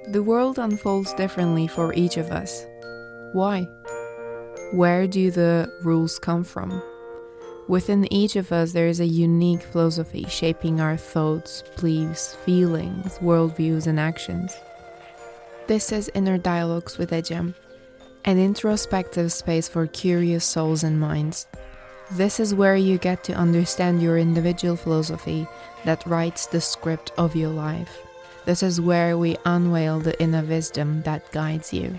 The world unfolds differently for each of us. Why? Where do the rules come from? Within each of us, there is a unique philosophy shaping our thoughts, beliefs, feelings, worldviews, and actions. This is Inner Dialogues with Ecem, an introspective space for curious souls and minds. This is where you get to understand your individual philosophy that writes the script of your life. This is where we unveil the inner wisdom that guides you.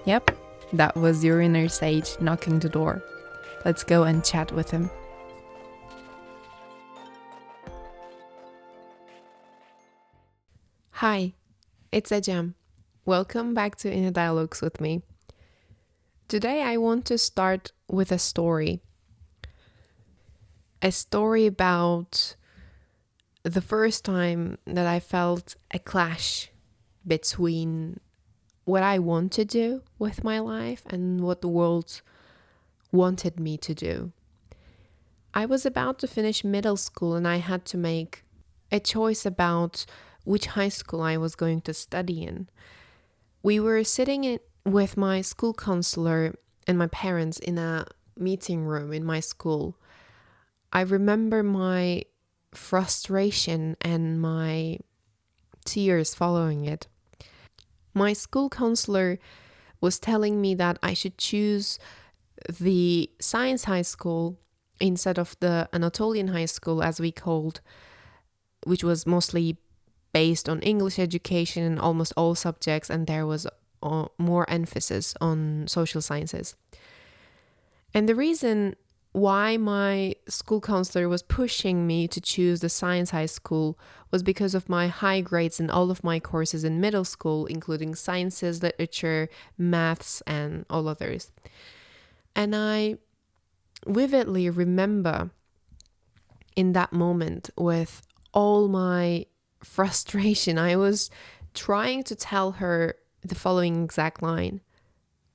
Yep, that was your inner sage knocking the door. Let's go and chat with him. Hi, it's Ecem. Welcome back to Inner Dialogues with me. Today I want to start with a story. A story about the first time that I felt a clash between what I want to do with my life and what the world wanted me to do. I was about to finish middle school and I had to make a choice about which high school I was going to study in. We were sitting with my school counselor and my parents in a meeting room in my school. I remember my frustration and my tears following it. My school counselor was telling me that I should choose the science high school instead of the Anatolian high school, as we called, which was mostly based on English education in almost all subjects, and there was more emphasis on social sciences. And the reason why my school counselor was pushing me to choose the science high school was because of my high grades in all of my courses in middle school, including sciences, literature, maths, and all others. And I vividly remember in that moment with all my frustration, I was trying to tell her the following exact line.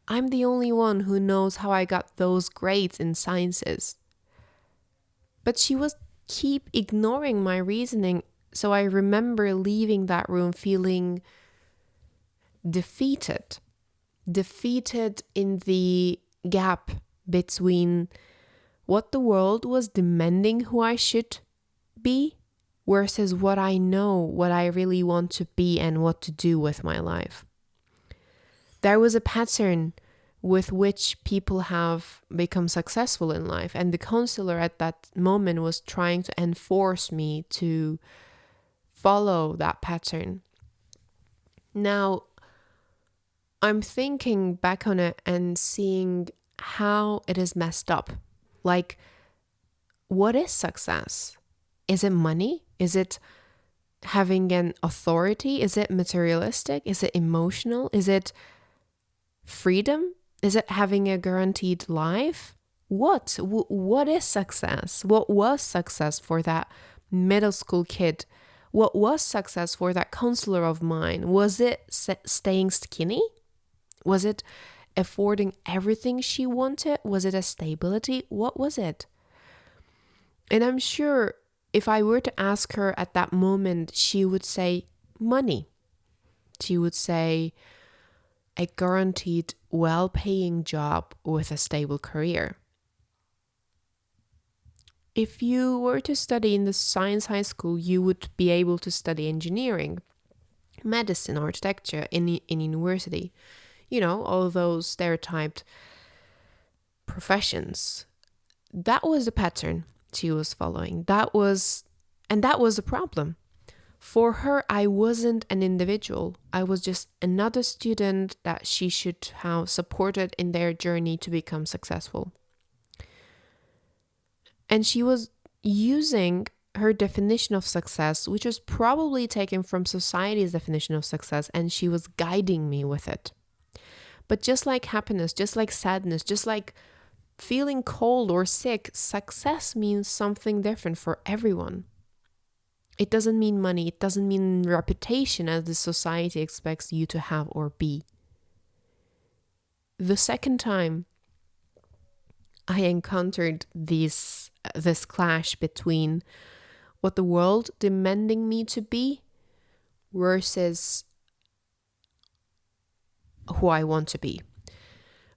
I'm the only one who knows how I got those grades in sciences. But she was keep ignoring my reasoning, so I remember leaving that room feeling defeated. Defeated in the gap between what the world was demanding who I should be versus what I know, what I really want to be and what to do with my life. There was a pattern with which people have become successful in life, and the counselor at that moment was trying to enforce me to follow that pattern. Now, I'm thinking back on it and seeing how it is messed up. Like, what is success? Is it money? Is it having an authority? Is it materialistic? Is it emotional? Is it freedom? Is it having a guaranteed life? What is success? What was success for that middle school kid? What was success for that counselor of mine? Was it staying skinny? Was it affording everything she wanted? Was it a stability? What was it? And I'm sure if I were to ask her at that moment, she would say money. She would say a guaranteed, well-paying job with a stable career. If you were to study in the science high school, you would be able to study engineering, medicine, architecture in university. You know, all those stereotyped professions. That was the pattern she was following. That was a problem. For her, I wasn't an individual. I was just another student that she should have supported in their journey to become successful. And she was using her definition of success, which was probably taken from society's definition of success, and she was guiding me with it. But just like happiness, just like sadness, just like feeling cold or sick, success means something different for everyone. It doesn't mean money. It doesn't mean reputation as the society expects you to have or be. The second time I encountered this clash between what the world demanding me to be versus who I want to be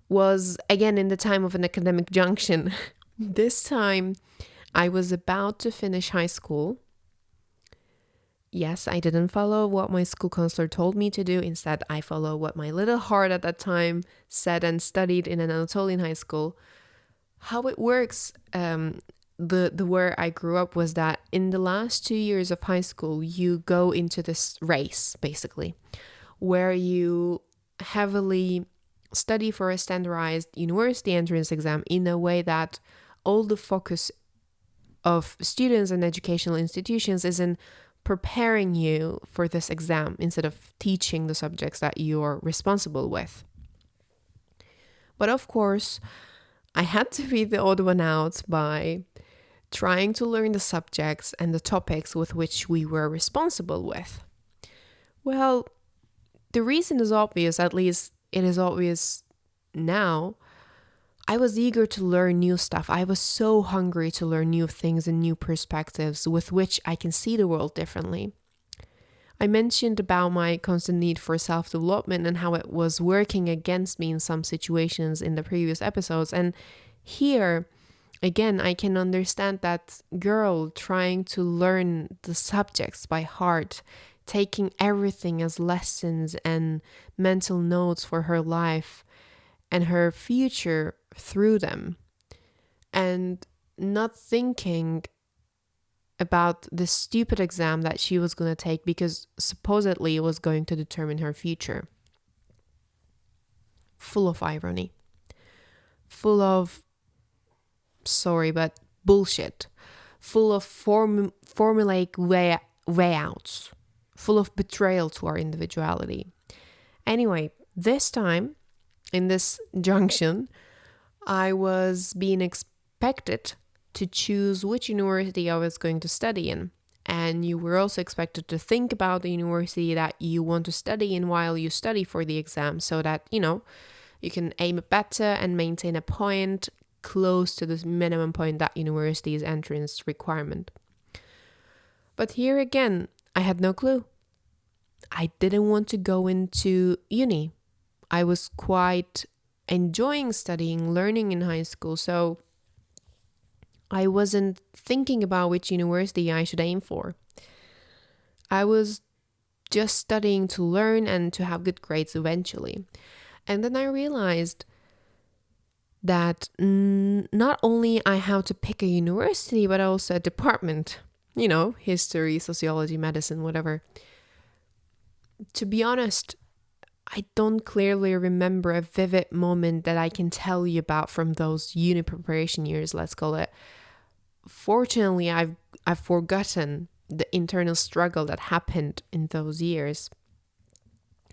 was again in the time of an academic junction. This time I was about to finish high school. Yes, I didn't follow what my school counselor told me to do. Instead, I followed what my little heart at that time said and studied in an Anatolian high school. How it works, the where I grew up was that in the last 2 years of high school, you go into this race, basically, where you heavily study for a standardized university entrance exam in a way that all the focus of students and educational institutions is in preparing you for this exam instead of teaching the subjects that you're responsible with. But of course, I had to be the odd one out by trying to learn the subjects and the topics with which we were responsible with. Well, the reason is obvious, at least it is obvious now. I was eager to learn new stuff. I was so hungry to learn new things and new perspectives with which I can see the world differently. I mentioned about my constant need for self-development and how it was working against me in some situations in the previous episodes. And here, again, I can understand that girl trying to learn the subjects by heart, taking everything as lessons and mental notes for her life and her future through them, and not thinking about the stupid exam that she was going to take because supposedly it was going to determine her future. Full of irony. Full of, sorry, but bullshit. Full of formulaic way outs. Full of betrayal to our individuality. Anyway, this time, in this junction, I was being expected to choose which university I was going to study in. And you were also expected to think about the university that you want to study in while you study for the exam so that, you can aim better and maintain a point close to the minimum point that university's entrance requirement. But here again, I had no clue. I didn't want to go into uni. I was quite enjoying studying, learning in high school, so I wasn't thinking about which university I should aim for. I was just studying to learn and to have good grades eventually. And then I realized that not only I have to pick a university, but also a department, history, sociology, medicine, whatever. To be honest, I don't clearly remember a vivid moment that I can tell you about from those uni preparation years, let's call it. Fortunately, I've forgotten the internal struggle that happened in those years.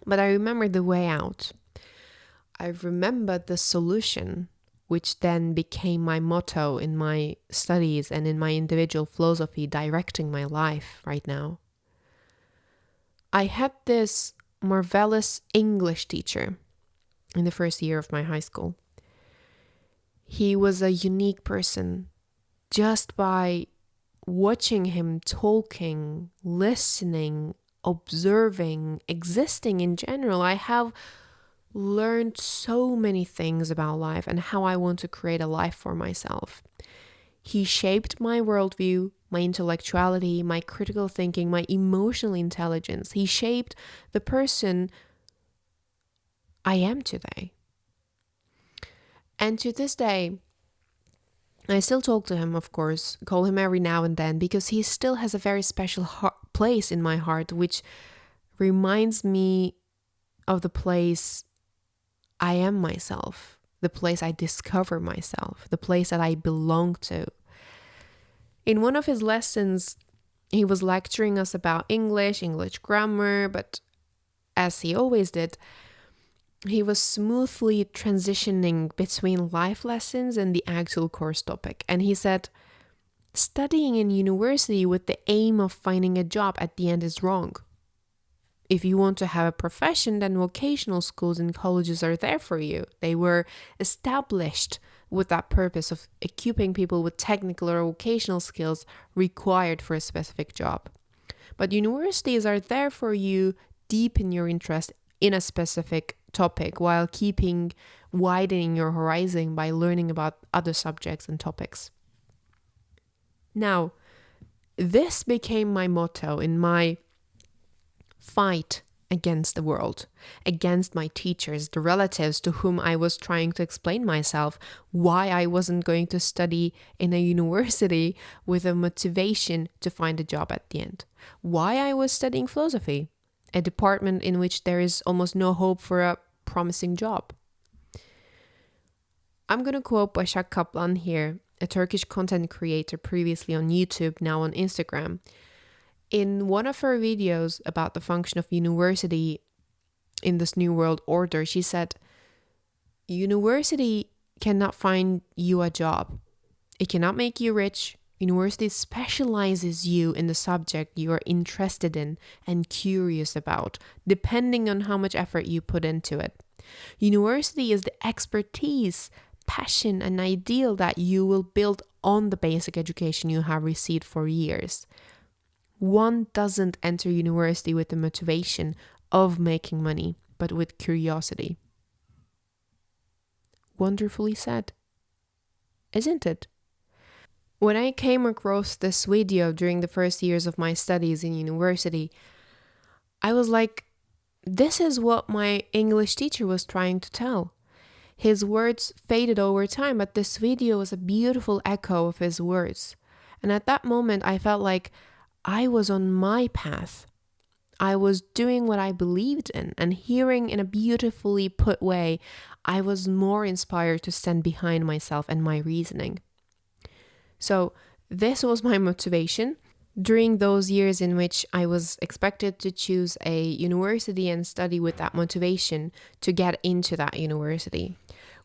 But I remember the way out. I remember the solution, which then became my motto in my studies and in my individual philosophy directing my life right now. I had this marvelous English teacher in the first year of my high school. He was a unique person. Just by watching him talking, listening, observing, existing in general, I have learned so many things about life and how I want to create a life for myself. He shaped my worldview, my intellectuality, my critical thinking, my emotional intelligence. He shaped the person I am today. And to this day, I still talk to him, of course, call him every now and then, because he still has a very special place in my heart, which reminds me of the place I am myself, the place I discover myself, the place that I belong to. In one of his lessons, he was lecturing us about English grammar, but as he always did, he was smoothly transitioning between life lessons and the actual course topic. And he said, studying in university with the aim of finding a job at the end is wrong. If you want to have a profession, then vocational schools and colleges are there for you. They were established with that purpose of equipping people with technical or vocational skills required for a specific job. But universities are there for you, deepen your interest in a specific topic while keeping widening your horizon by learning about other subjects and topics. Now, this became my motto in my fight against the world, against my teachers, the relatives to whom I was trying to explain myself, why I wasn't going to study in a university with a motivation to find a job at the end, why I was studying philosophy, a department in which there is almost no hope for a promising job. I'm going to quote Başak Kaplan here, a Turkish content creator previously on YouTube, now on Instagram. In one of her videos about the function of university in this new world order, she said, university cannot find you a job. It cannot make you rich. University specializes you in the subject you are interested in and curious about, depending on how much effort you put into it. University is the expertise, passion, and ideal that you will build on the basic education you have received for years. One doesn't enter university with the motivation of making money, but with curiosity. Wonderfully said, isn't it? When I came across this video during the first years of my studies in university, I was like, this is what my English teacher was trying to tell. His words faded over time, but this video was a beautiful echo of his words. And at that moment, I felt like I was on my path. I was doing what I believed in, and hearing in a beautifully put way, I was more inspired to stand behind myself and my reasoning. So this was my motivation during those years in which I was expected to choose a university and study with that motivation to get into that university.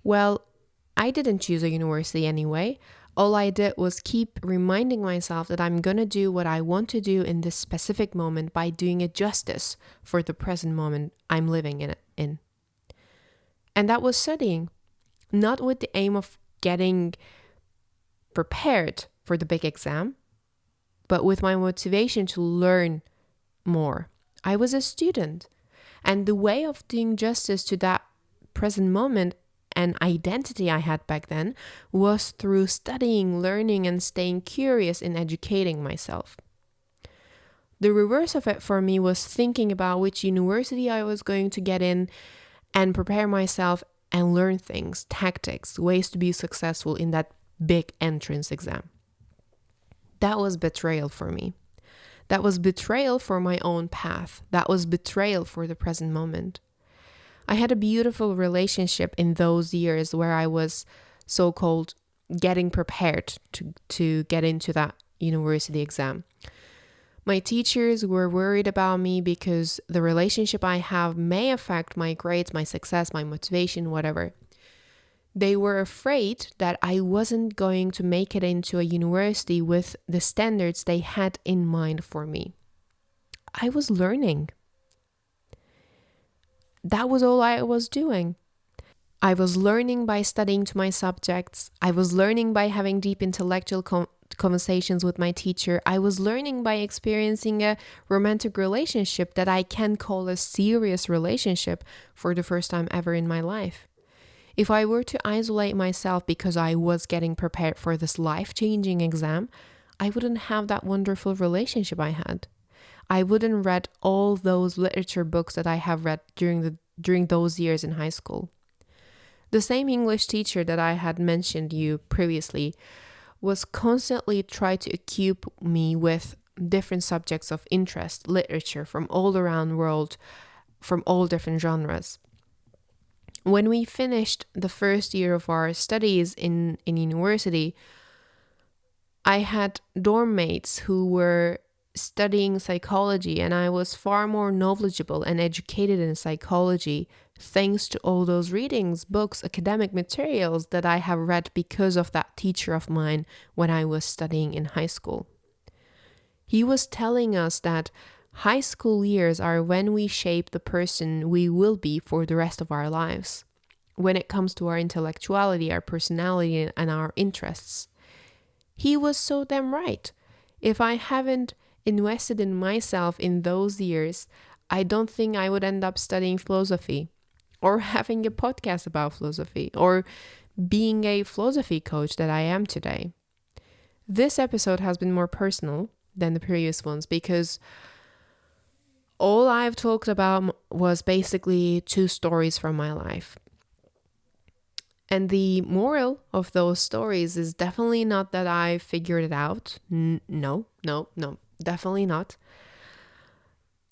Well, I didn't choose a university anyway. All I did was keep reminding myself that I'm going to do what I want to do in this specific moment by doing it justice for the present moment I'm living in. And that was studying, not with the aim of getting prepared for the big exam, but with my motivation to learn more. I was a student, and the way of doing justice to that present moment and identity I had back then was through studying, learning, and staying curious in educating myself. The reverse of it for me was thinking about which university I was going to get in and prepare myself and learn things, tactics, ways to be successful in that big entrance exam. That was betrayal for me. That was betrayal for my own path. That was betrayal for the present moment. I had a beautiful relationship in those years where I was so-called getting prepared to get into that university exam. My teachers were worried about me because the relationship I have may affect my grades, my success, my motivation, whatever. They were afraid that I wasn't going to make it into a university with the standards they had in mind for me. I was learning. That was all I was doing. I was learning by studying to my subjects. I was learning by having deep intellectual conversations with my teacher. I was learning by experiencing a romantic relationship that I can call a serious relationship for the first time ever in my life. If I were to isolate myself because I was getting prepared for this life-changing exam, I wouldn't have that wonderful relationship I had. I wouldn't read all those literature books that I have read during those years in high school. The same English teacher that I had mentioned you previously was constantly trying to equip me with different subjects of interest, literature from all around the world, from all different genres. When we finished the first year of our studies in university, I had dorm mates who were studying psychology, and I was far more knowledgeable and educated in psychology thanks to all those readings, books, academic materials that I have read because of that teacher of mine when I was studying in high school. He was telling us that high school years are when we shape the person we will be for the rest of our lives, when it comes to our intellectuality, our personality, and our interests. He was so damn right. If I haven't invested in myself in those years, I don't think I would end up studying philosophy or having a podcast about philosophy or being a philosophy coach that I am today. This episode has been more personal than the previous ones because all I've talked about was basically 2 stories from my life. And the moral of those stories is definitely not that I figured it out. No, definitely not.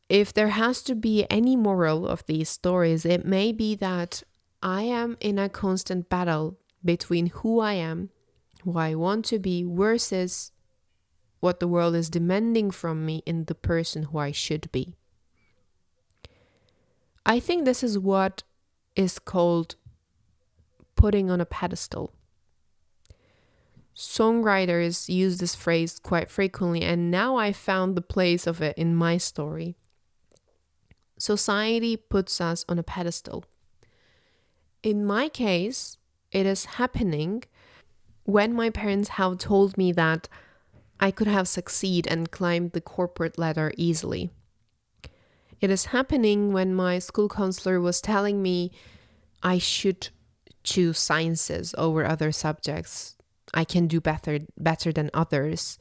If there has to be any moral of these stories, it may be that I am in a constant battle between who I am, who I want to be, versus what the world is demanding from me in the person who I should be. I think this is what is called putting on a pedestal. Songwriters use this phrase quite frequently, and now I found the place of it in my story. Society puts us on a pedestal. In my case, it is happening when my parents have told me that I could have succeeded and climbed the corporate ladder easily. It is happening when my school counselor was telling me I should choose sciences over other subjects. I can do better than others,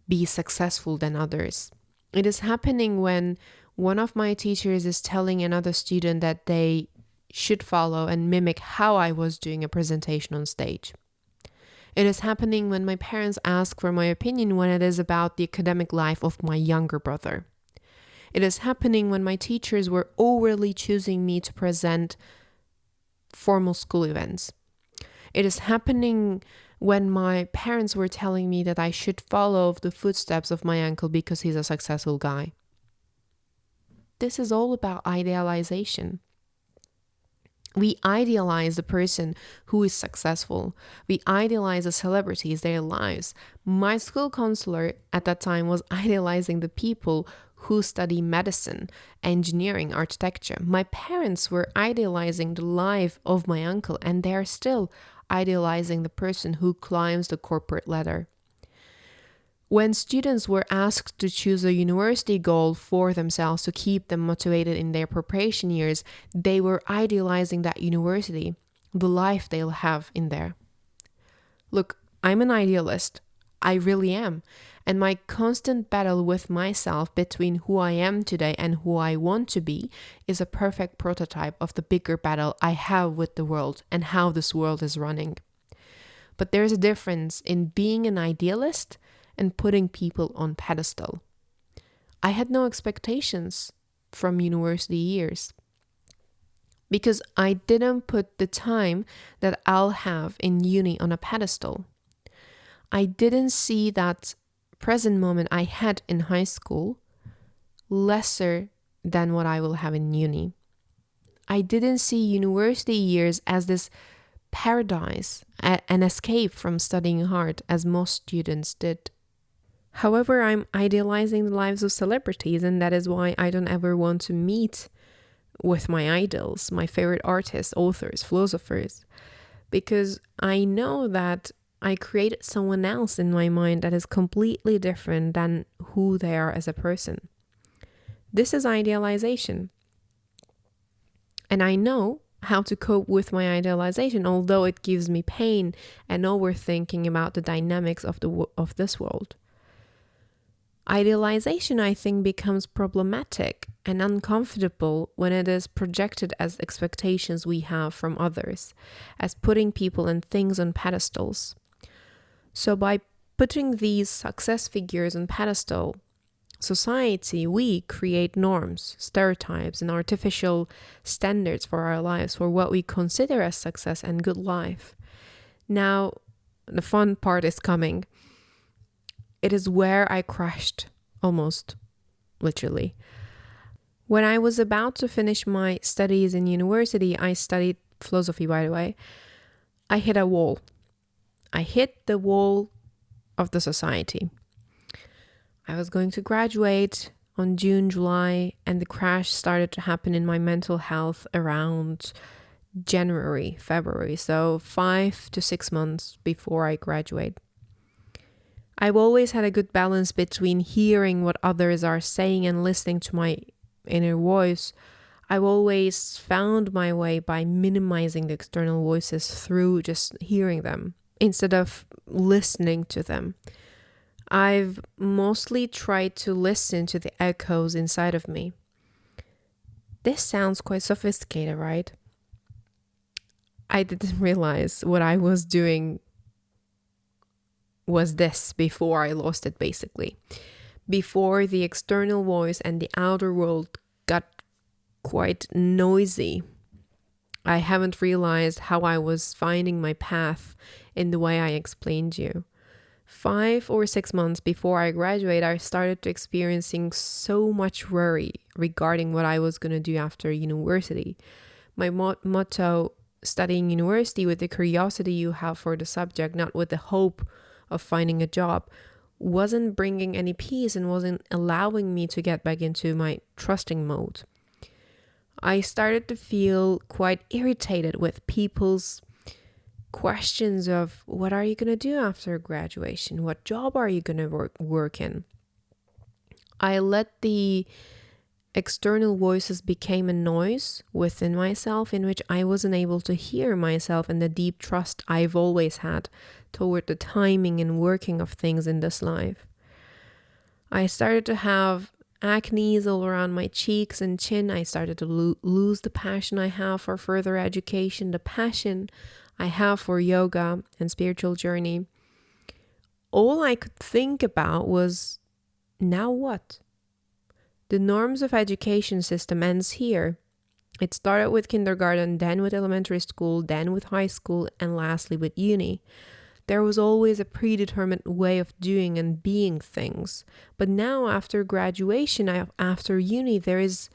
be successful than others. It is happening when one of my teachers is telling another student that they should follow and mimic how I was doing a presentation on stage. It is happening when my parents ask for my opinion when it is about the academic life of my younger brother. It is happening when my teachers were overly choosing me to present formal school events. It is happening when my parents were telling me that I should follow the footsteps of my uncle because he's a successful guy. This is all about idealization. We idealize the person who is successful. We idealize the celebrities, their lives. My school counselor at that time was idealizing the people who study medicine, engineering, architecture. My parents were idealizing the life of my uncle, and they are still idealizing the person who climbs the corporate ladder. When students were asked to choose a university goal for themselves to keep them motivated in their preparation years, they were idealizing that university, the life they'll have in there. Look, I'm an idealist. I really am. And my constant battle with myself between who I am today and who I want to be is a perfect prototype of the bigger battle I have with the world and how this world is running. But there's a difference in being an idealist and putting people on pedestal. I had no expectations from university years because I didn't put the time that I'll have in uni on a pedestal. I didn't see that present moment I had in high school lesser than what I will have in uni. I didn't see university years as this paradise, an escape from studying hard as most students did. However, I'm idealizing the lives of celebrities, and that is why I don't ever want to meet with my idols, my favorite artists, authors, philosophers, because I know that I created someone else in my mind that is completely different than who they are as a person. This is idealization. And I know how to cope with my idealization, although it gives me pain and overthinking about the dynamics of this world. Idealization, I think, becomes problematic and uncomfortable when it is projected as expectations we have from others, as putting people and things on pedestals. So by putting these success figures on pedestal, society, we create norms, stereotypes, and artificial standards for our lives, for what we consider as success and good life. Now, the fun part is coming. It is where I crashed, almost, literally. When I was about to finish my studies in university, I studied philosophy, by the way, I hit a wall. I hit the wall of the society. I was going to graduate on June, July, and the crash started to happen in my mental health around January, February, so 5 to 6 months before I graduate. I've always had a good balance between hearing what others are saying and listening to my inner voice. I've always found my way by minimizing the external voices through just hearing them instead of listening to them. I've mostly tried to listen to the echoes inside of me. This sounds quite sophisticated, right? I didn't realize what I was doing was this before I lost it, basically. Before the external voice and the outer world got quite noisy, I haven't realized how I was finding my path in the way I explained you. 5 or 6 months before I graduated, I started experiencing so much worry regarding what I was going to do after university. My motto, studying university with the curiosity you have for the subject, not with the hope of finding a job, wasn't bringing any peace and wasn't allowing me to get back into my trusting mode. I started to feel quite irritated with people's questions of what are you going to do after graduation? What job are you going to work in? I let the external voices became a noise within myself in which I wasn't able to hear myself and the deep trust I've always had toward the timing and working of things in this life. I started to have acne all around my cheeks and chin. I started to lose the passion I have for further education, the passion I have for yoga and spiritual journey. All I could think about was, now what? The norms of education system ends here. It started with kindergarten, then with elementary school, then with high school, and lastly with uni. There was always a predetermined way of doing and being things. But now after graduation, after uni, there is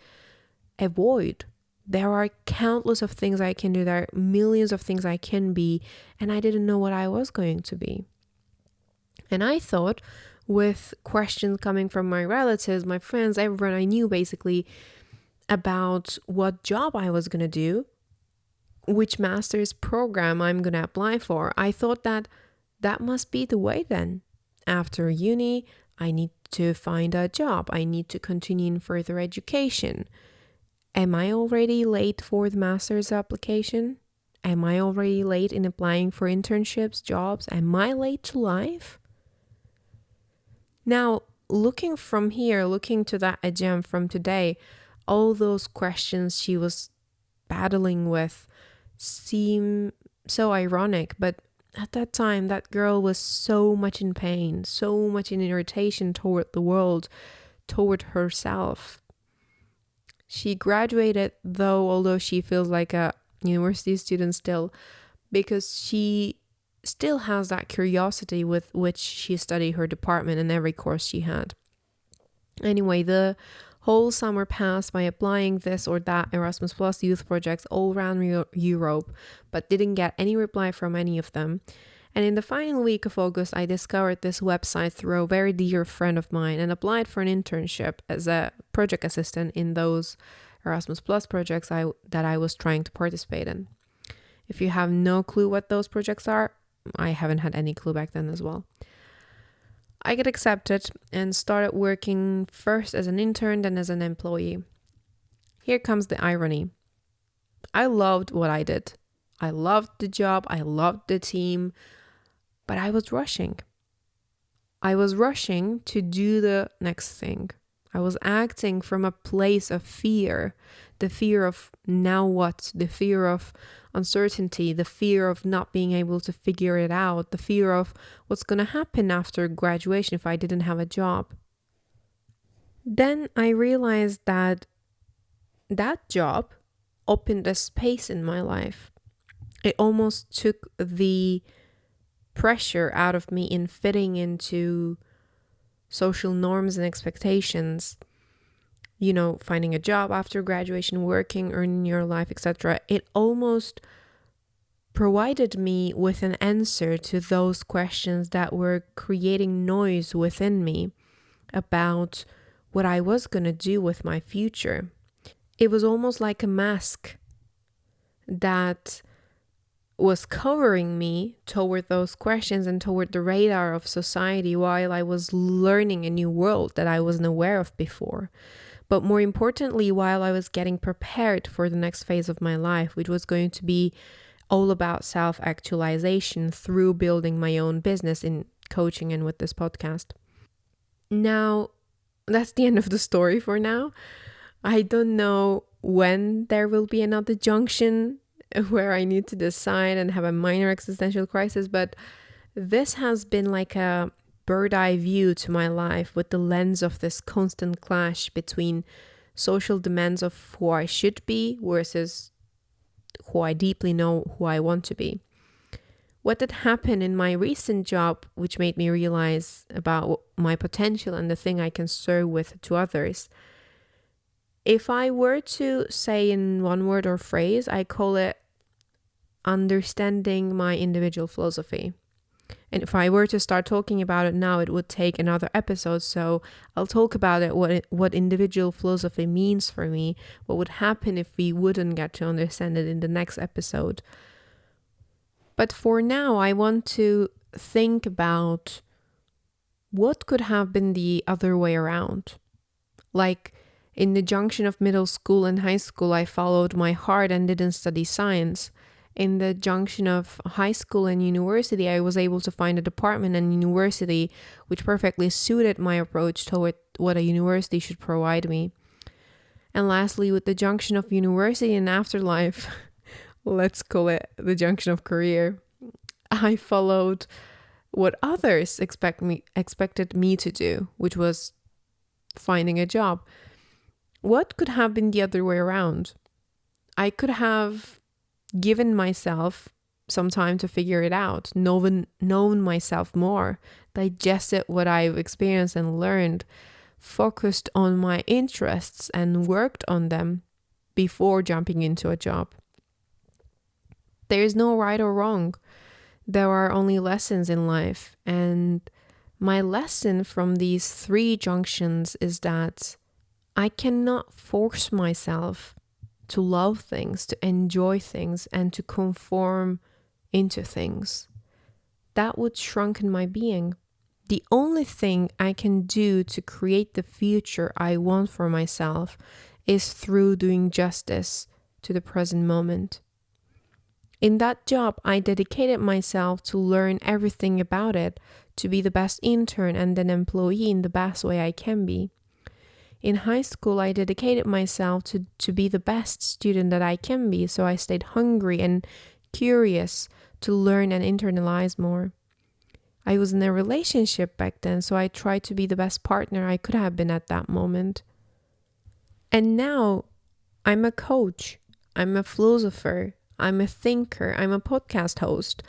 a void. There are countless of things I can do. There are millions of things I can be, and I didn't know what I was going to be. And I thought, with questions coming from my relatives, my friends, everyone I knew basically, about what job I was going to do, which master's program I'm going to apply for, I thought that must be the way then. After uni, I need to find a job. I need to continue in further education. Am I already late for the master's application? Am I already late in applying for internships, jobs? Am I late to life? Now, looking from here, looking to that Ecem from today, all those questions she was battling with seem so ironic, but at that time, that girl was so much in pain, so much in irritation toward the world, toward herself. She graduated, although she feels like a university student still, because she still has that curiosity with which she studied her department and every course she had. Anyway, the whole summer passed by applying this or that Erasmus Plus youth projects all around Europe, but didn't get any reply from any of them. And in the final week of August, I discovered this website through a very dear friend of mine and applied for an internship as a project assistant in those Erasmus Plus projects that I was trying to participate in. If you have no clue what those projects are, I haven't had any clue back then as well. I got accepted and started working first as an intern, then as an employee. Here comes the irony. I loved what I did. I loved the job. I loved the team. But I was rushing. I was rushing to do the next thing. I was acting from a place of fear. The fear of now what? The fear of uncertainty, the fear of not being able to figure it out, the fear of what's going to happen after graduation if I didn't have a job. Then I realized that job opened a space in my life. It almost took the pressure out of me in fitting into social norms and expectations. Finding a job after graduation, working, earning your life, etc. It almost provided me with an answer to those questions that were creating noise within me about what I was going to do with my future. It was almost like a mask that was covering me toward those questions and toward the radar of society while I was learning a new world that I wasn't aware of before. But more importantly, while I was getting prepared for the next phase of my life, which was going to be all about self-actualization through building my own business in coaching and with this podcast. Now, that's the end of the story for now. I don't know when there will be another junction where I need to decide and have a minor existential crisis, but this has been like a bird eye view to my life with the lens of this constant clash between social demands of who I should be versus who I deeply know who I want to be. What did happen in my recent job, which made me realize about my potential and the thing I can serve with to others? If I were to say in one word or phrase, I call it understanding my individual philosophy. And if I were to start talking about it now, it would take another episode. So I'll talk about it, what individual philosophy means for me, what would happen if we wouldn't get to understand it in the next episode. But for now, I want to think about what could have been the other way around. Like in the junction of middle school and high school, I followed my heart and didn't study science. In the junction of high school and university, I was able to find a department and university which perfectly suited my approach toward what a university should provide me. And lastly, with the junction of university and afterlife, let's call it the junction of career, I followed what others expected me to do, which was finding a job. What could have been the other way around? I could have given myself some time to figure it out, known myself more, digested what I've experienced and learned, focused on my interests and worked on them before jumping into a job. There is no right or wrong. There are only lessons in life. And my lesson from these three junctions is that I cannot force myself to love things, to enjoy things, and to conform into things. That would shrunken my being. The only thing I can do to create the future I want for myself is through doing justice to the present moment. In that job, I dedicated myself to learn everything about it, to be the best intern and an employee in the best way I can be. In high school, I dedicated myself to be the best student that I can be, so I stayed hungry and curious to learn and internalize more. I was in a relationship back then, so I tried to be the best partner I could have been at that moment. And now, I'm a coach, I'm a philosopher, I'm a thinker, I'm a podcast host.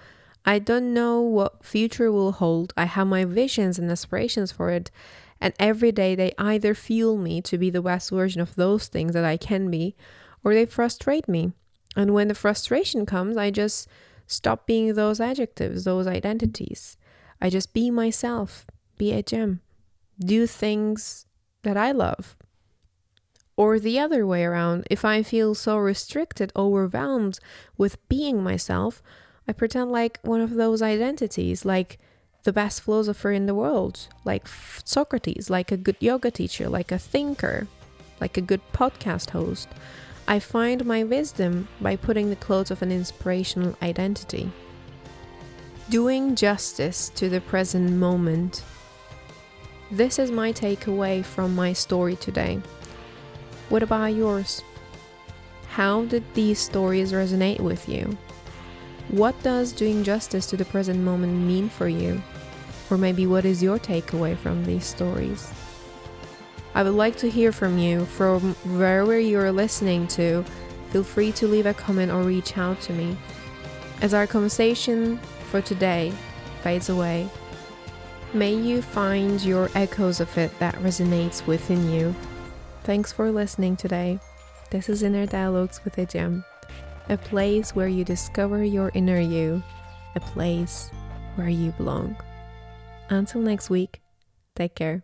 I don't know what future will hold. I have my visions and aspirations for it. And every day they either fuel me to be the best version of those things that I can be, or they frustrate me. And when the frustration comes, I just stop being those adjectives, those identities. I just be myself, be Ecem, do things that I love. Or the other way around, if I feel so restricted, overwhelmed with being myself, I pretend like one of those identities, like the best philosopher in the world, like Socrates, like a good yoga teacher, like a thinker, like a good podcast host. I find my wisdom by putting the clothes of an inspirational identity. Doing justice to the present moment. This is my takeaway from my story today. What about yours? How did these stories resonate with you? What does doing justice to the present moment mean for you? Or maybe what is your takeaway from these stories? I would like to hear from you from wherever you're listening to. Feel free to leave a comment or reach out to me. As our conversation for today fades away, may you find your echoes of it that resonates within you. Thanks for listening today. This is Inner Dialogues with Ecem, a place where you discover your inner you, a place where you belong. Until next week, take care.